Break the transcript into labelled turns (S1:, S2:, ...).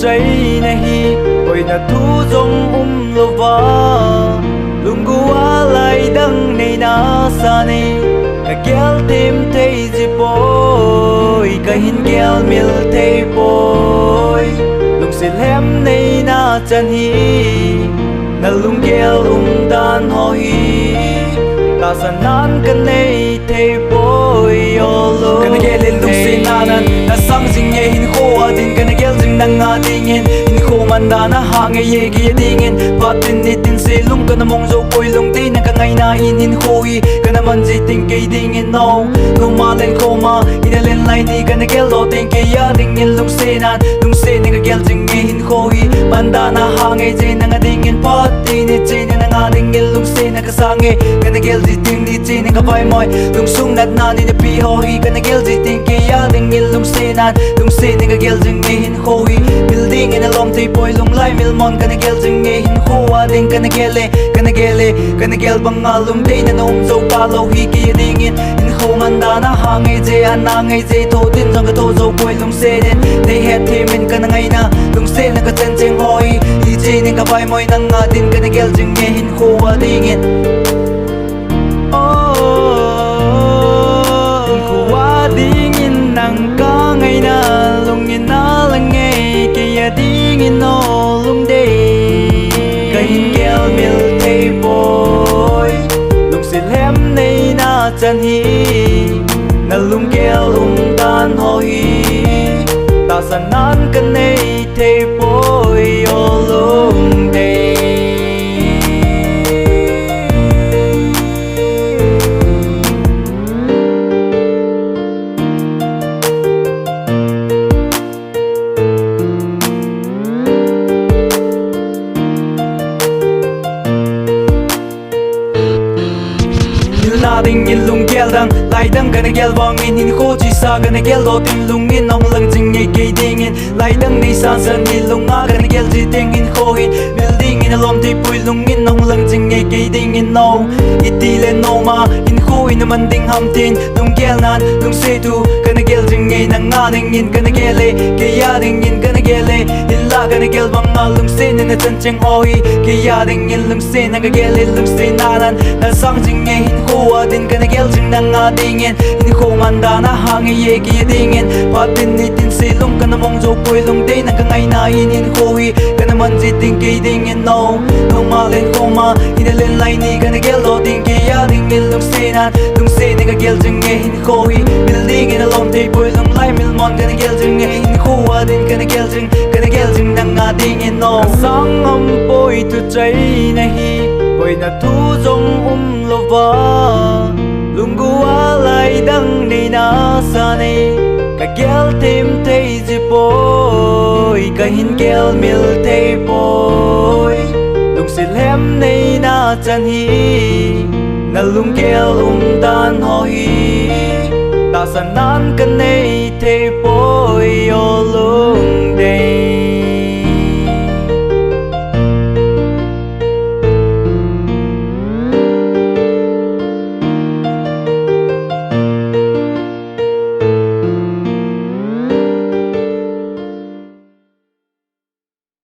S1: cháy nahi oi na thu zong lova lungua lai dang nei na sa nei ka gel tim thei ji poi ka hin gel mil thei poi lung sil hem nei na chan hi na lung gel dan ho hi ta san nan kan nei thei poi yo lo kan gel lung sin nan na sang jing ye hin kho adin kan gel jing nang nga dingin mandana hange ye gi dingin patin ni tin se lung kana mong zo koi lung ti na ka ngai na in khoi kana man ji ting ke dingin no ko ma len ko ma in len lai ni kana gel lo ting ke ya dingin lung se ni ka gel jing nge hin khoi mandana hange je na nga dingin patin ni je na nga dingin lung se na ka sange kana gel ji ting ni je na ka vai moi lung sung nat na ni pi ho hi kana gel ji ting ke ya dingin lung se ni ka gel jing nge hin khoi building in a lom ti poi lung lai mil mon kana gel jing nge hin khuwa ding kana gel banga lung dei na nom zo pa lo hi ki ding in khu mandana hangai je ana ngai je tho tin jong ka tho zo poi lung se den they had him in kana ngai na lung se na ka chen cheng hoi hi je ning ka bai moi nang nga din kana gel jing nge hin khuwa ding in nang ka ngai na lung in na lang nge ke ya ding in no lung de ka hin gel mil thei boy lung sil hem nei na chan hi na lung gel dan ho hi ta san nan kan nei thei boy yo lung de ding in lung gel dang lai dang kana gel wang in kho chi sa kana gel do tin lung in nong lang jing nge ke ding in lai dang nei san san ni lung nga kana gel ji ding in kho in building in a lom ti pui lung in nong lang jing nge ke ding in no itile no ma in kho in man ding ham tin lung gel nan lung se tu kana gel jing nge nang nga ding in kana gel ke ya ding in kana gel in la kana gel bang nga lung se na chan cheng oi ke ya ding in lung se na ka gel lung se nan na sang jing nge in kho din kana gel jing nang nga dingin in kho mandana hange ye ki dingin patin ni tin se lung kana mong zo koi lung dei nang ka ngai na in khoi kana man ji ting ke dingin no no ma len ko ma in len lai ni kana gel do ting ke ya dingin lung se ni ka gel jing nge in khoi building in a lom te poi lung lai mil mon kana gel jing nge in kho din kana gel jing nang nga dingin no sang am poi tu chai nahi poi na thu zong lova lungua lai dang nei na sa nei ka gel tim thei ji poi ka hin gel mil thei poi lung sil hem nei na chan hi na lung gel dan ho hi ta san nan kan nei thei